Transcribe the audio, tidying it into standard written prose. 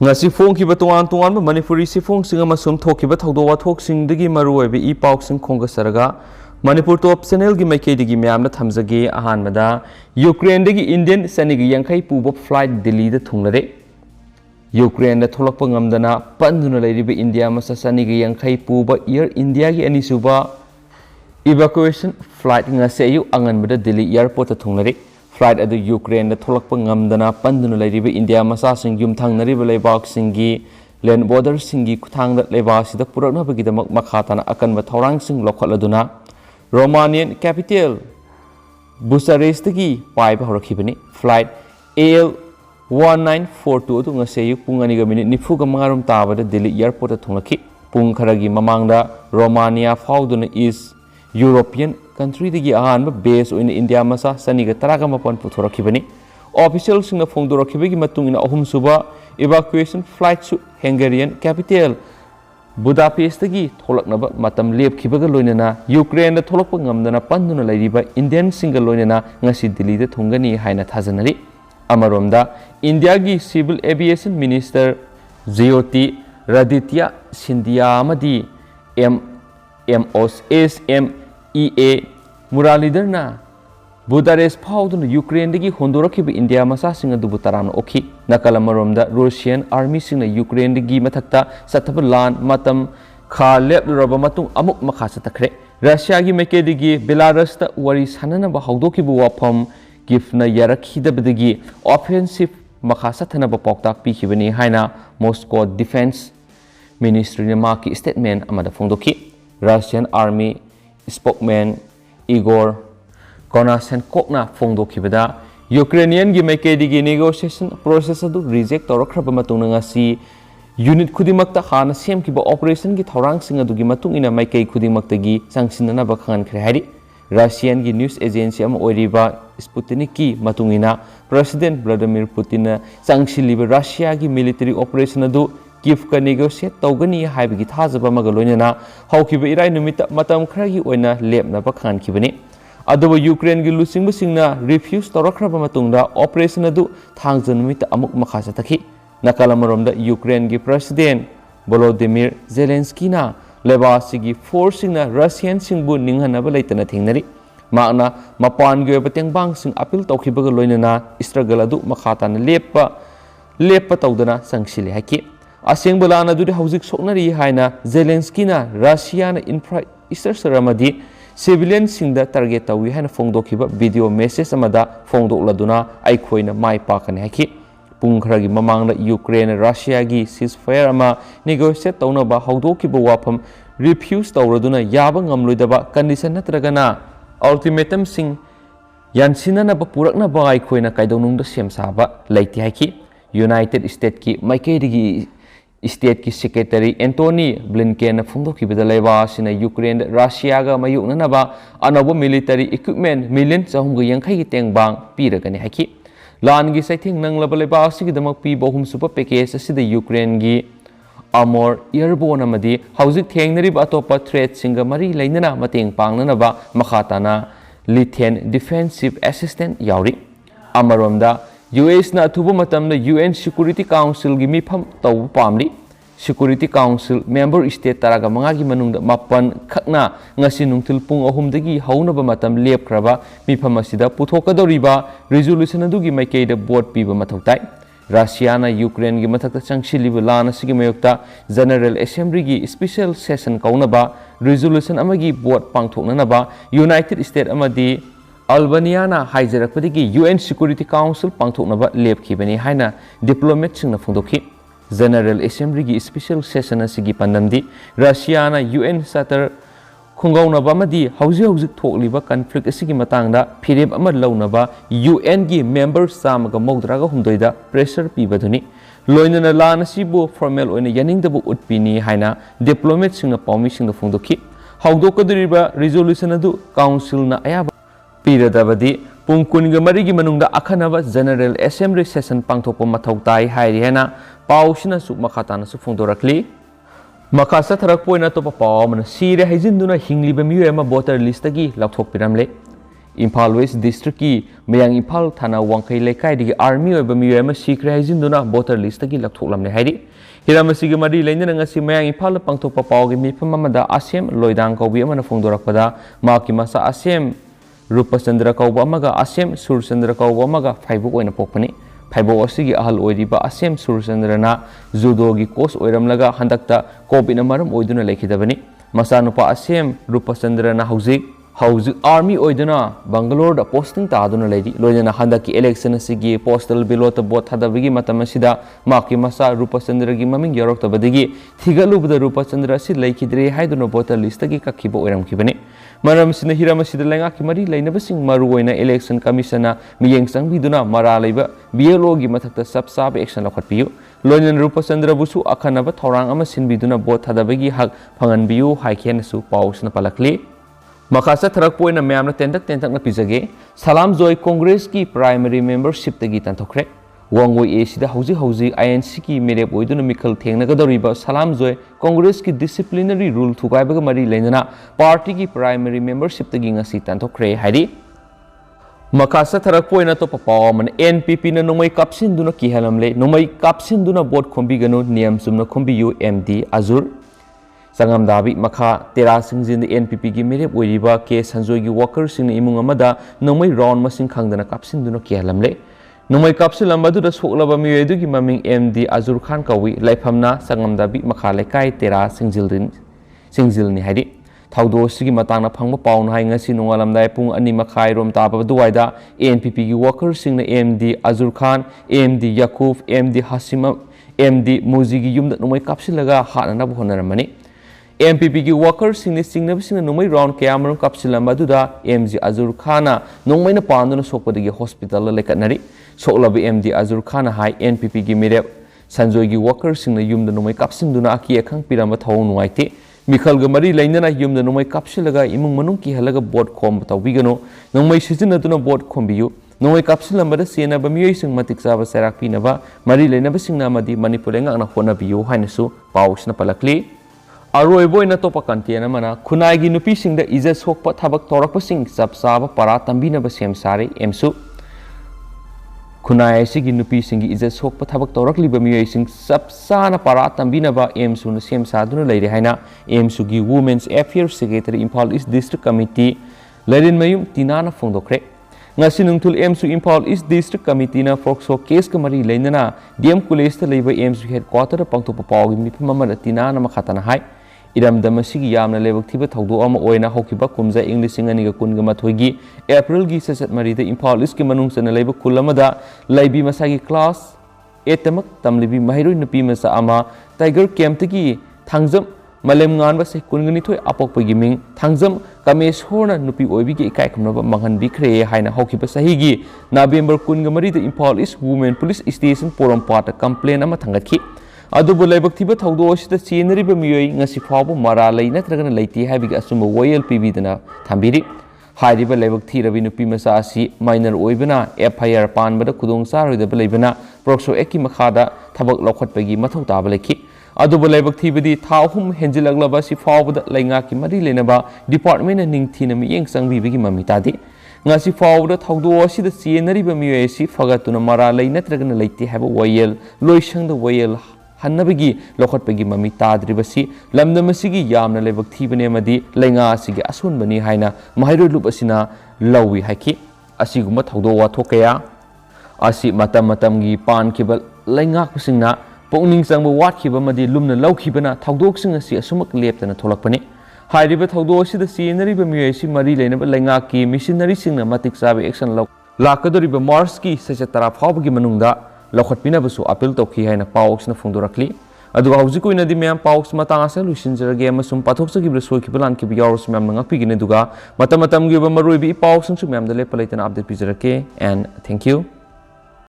ngasi phongkiba tongan tongan Manipuri sifong singa masum thokiba thawdo wathok singdagi maruoibe I pauk sing khongasaraga Manipur top channel gi maikei digi myamna thamjage ahanmada Ukraine dagi Indian sanigi yankai puba flight Delhi da thunglare Ukraine da tholakpa ngamdana panduna leiribe India masa sanigi yankai puba Air India gi anisuba evacuation flight ngase ayu anganbada Delhi airport da thunglare flight adu Ukraine da tholakpa ngamdana panduna leiribe India masa sing yumthangnariba leibak singi land border singi kuthang da leibak sida puraknabagi da makhatana akanba thorang sing lokhaladuna Romanian capital Bucharest ki paiba horakibani flight AL 1942 adu ngase ayu pung 2:45 tabada Delhi airport da thunglaki pung kharagi mamangda Romania fauduna is European country digi ahanba base oina India masa saniga taraga mapan puthorakibani official singna phongdorakibagi matungina ahum suba evacuation flight su Hungarian capital Budapest dagi tholaknaba matam lepkibaga loinana Ukraine da tholakpa ngamdana panduna lairiba Indian single loinana ngasi Delhi da thungani haina thajanari amaromda India gi civil aviation minister Jyoti Raditya Scindia amadi MEA Muralidharna Bucharest fauduna Ukraine dagi hondorakiba India masa singa dubu tarana okhi nakalamaromda Russian army singa Ukraine dagi mathakta sathaba lan matam khara leplure matung amuk makha satakre Russia gi maikei dagi Belarus ta wari sanana ba haudokiba wafam gifna yarakhidabadagi offensive makha sathanaba pauktak pikibani haina Moscow defense ministry na maki statement amada phongdoki Russian army spokesman Igor Konashenkokna phongdokibada Ukrainian gi maikei digi negotiation process adu reject torakraba matungna ngasi unit khudimakta hana semkiba operation gi thorang sing adugi matungina maikei khudimaktagi sangsinana ba khankhre hari Russian gi news agency ama oiriba Sputnik ki matungina President Vladimir Putin sangsiliba Russia gi military operation adu Kiev ka negotiate tawgani haibagi thajaba maga loinana haukiba irai numita matam khragi oina lepna ba khankibani aduba Ukraine gi lusingba singna refuse torakraba matungda operation adu thangja numita amuk makha satakhi nakalamaromda Ukraine gi president Volodymyr Zelensky na lebasigi forcing na Russian singbu ninghanaba leitana thingnari makna mapan gi batengbang sing appeal tawkhibaga loinana struggle adu makhatana lepa tawdana sangsili haki aseng balana duri haujik soknari haina Zelensky na Russia na infrastructure amadi civilian singda target tawi haina phongdokhiba video message amada phongdokladuna aikhoina mai pakane haki pungkhragi mamangda Ukraine Russia gi ceasefire ama negotiate tawnaba haudokhiba wafam refuse tawraduna yaba ngamloidaba condition natragana ultimatum sing yansinana ba purakna ba aikhoina kaidonungda semsaba leiti haki United States ki maikei digi State ki Secretary Antony Blinken phongdokibada leiba sina Ukraine Russia ga mayuknanaba anobo military equipment million 350 gi tengbang piragani haki lan gi saithing nanglaba leiba sigidamak pi bohum super package asida Ukraine gi armor airborne amadi haujik thengnariba atopa threat singa mari leinana mateng pangnanaba makhatana lethal defensive assistant yauri amaromda US na thubu matamna UN Security Council gi mifam taw pamli Security Council member state taraga manga gi manungda mapan khakna ngasi nungtil pung ahum dagi haunaba matam lepkraba mifam asida puthokadoriba resolution adugi maikei da board piba mathautai Russia na Ukraine gi mathakta changsiliba lana sigi mayokta General Assembly gi special session kaunaba resolution amagi board pangthoknanaba United States amadi Albania na haijarakpadagi UN Security Council pangthoknaba lepkhibani haina diplomat singna phongdokhi General Assembly gi special session asigi pandamdi Russia na UN satar khungaunaba amadi hauji thokliba conflict asigi matangda phireb ama launaba UN gi members samaga maudraga humdoida pressure pibaduni loinana lana sibu formal oina yaningdabu utpini haina diplomat singna pawmi singna phongdokhi haudokadriba resolution adu council na ayaba Piradabadi pungkunga marigi manungda akhanaba General Assembly session pangthokpa mathautai hairi hena pausina su makhatana su phongdorakli makasa tharakpoina topa pawmana sire haijinduna hingliba miyoema voter list agi lakthok piramle Imphal West District ki Mayang Imphal Thana Wangkai Lekai digi army oiba miyoy ama sikre haijinduna voter list gi laktholamne hairi hiramasiga mari leina ngasi Mayang Imphal pangthokpa pawgi mifam amada asem loidang kaubi amana phongdorakpada maki masa asem Rupachandra kauba amaga asem Surchandra kauba amaga Phaibu oina pokpani Phaibu asigi ahal oiriba asem Surchandrana judo gi coach oiramlaga handakta covid amaram oiduna lekhidabani masanupa asem Rupachandra na hauzik army oiduna Bangalore da posting ta aduna lady loina handaki election asigi postal ballot vote hadabigi matamsida maki masa Rupachandra gi maming yaraktabadagi thigalubda Rupachandra si lekhidre haiduna voter list gi kakhiba oiramkhibani maram sina hiramasida lenga ki mari leinabasing maru oina election commission na miyeng sangbiduna mara leiba BLO gi mathakta sabsab action lakhatpiyu loina Rupachandra busu akhanaba thorang ama sinbiduna vote hadabagi hak phanganbiyu haikhenasu pausna palakli Makasa tharak poina mayamna tentak na pizage Salam Joy Congress ki primary membership tagi toukhre wangoi a sida hauji INC ki merep oiduna mikhal thengnagadoriba Salam Joy Congress ki disciplinary rule thugaibaga mari leinana party ki primary membership tagi ngasi toukhre hairi Makasa tharak poina to papaman NPP na nomai kapsinduna ki halamle nomai kapsinduna vote khombiganu niyam sumna khombiyu MD Azur Sangam dabi makha tera singjin the NPP gi merep oiriba ke sanjoi gi workers sin imung amada nomai round masing khangdana kapsin duno ke halamle nomai kapsil lambadu da soklaba miyedu gi maming MD Azur Khan kawi laifamna sangam dabi makha lekai tera singjil ni haidi thaudo sigi matangna phangba paun hai ngasi nongalamdai pung ani makhai rom taba duwaida NPP gi workers sin MD Azur Khan MD Yakuf MD Hasima MD Muzi gi yumda nomai kapsilaga hanana bonaramani MPP ki workers sing nomai round kaya marum kapsilamba duda MG Azur Khana nongmai na panduna sokpadagi hospital lekatnari soklabi MD Azur Khana hai NPP ki mere sanjoi gi workers sing na yumda nomai kapsinduna aki ekhang piramba thawung nuaite mikhal ga mari lainana yumda nomai kapsilaga imung manung ki halaga board khom tawbigano nongmai sijinaduna board khombiyu nomai kapsilamba da sena ba miyoi sing matik saba serak pinaba mari lainaba singna madi manipulenga na honabiyu hainasu pausna palakli Aroi boy na topa kantiana mana kunai gi nupi sing da iza sokpa thabak torakpa sing sabsaba para tambina ba sem sare emsu kunai sigi nupi sing gi iza sokpa thabak torakli ba miyoi sing sabsana para tambina ba emsu na sem saduna leire haina emsu gi women's affairs secretary Imphal East District Committee lerin mayum tinana phongdokre ngasi nungthul emsu Imphal East District Committee na folkso case ka mari leinana DM college ta leiba emsu headquarter pangthopa pawgi mipam amana tinana makhatana hai Iram damasigi yamna lebak thiba thawdo ama oina hokiba kumza English singaniga kunga mathoigi April gi sesat marida Imphal East ki manung sana leiba kulamada laibi masagi class 8 tamak tamlibi mahiroi nupi masa ama Tiger Camp tagi thangjam malem ngan ba se kungani thoi apok pagi ming thangjam kamesh horna nupi oibi gi ikai khumna ba manghan bikre haina hokiba sahigi November kunga marida Imphal East Women Police Station poram part complaint ama thangatki Adubu laibak thiba thawdo asida chenariba miyoi ngasi phawbu mara lai natragana leiti habiga asumba royal PB dana thambiri hairiba laibak thirabi nupi masa asi minor oibana FIR panbada khudong saroidaba leibana prokso eki makhada thabak lokhatpagi mathau taba lekhi adubu laibak thibadi thahum henjilaglaba si phawbuda lainga ki mari lenaba department na ningthina miyeng sangbibigi mamitadi ngasi phawbuda thawdo asida chenariba miyoi si fagatuna mara lai natragana leiti haba royal loisangda royal Hanabigi lokhatpagi mami tadribasi lamdamasigi yamna lebak thibane amadi lainga asigi asunbani haina mahairoi lup asina lawi haiki asiguma thawdo wathokaya asi matam gi pankibal lainga kusingna pongning sangba watkiba madi lumna lawkhibana thawdoksing asi asumak leptana tholakpani hairiba thawdo asida chenariba miyesi mari leinaba lainga ki missionary singna matik sabe action lakadoriba Mars ki secha tara phawbagi manungda Lokhatpinabasu appeal tokhi haina paus na phongdorakli aduga haujiku inadi mem paus matang asa lusinjarage amasum pathoksa gibra soikibalan ki biyaros mem ngakpigine duga matam gi ba maroi bi paus sung mem dale palaitana update pijarake and thank you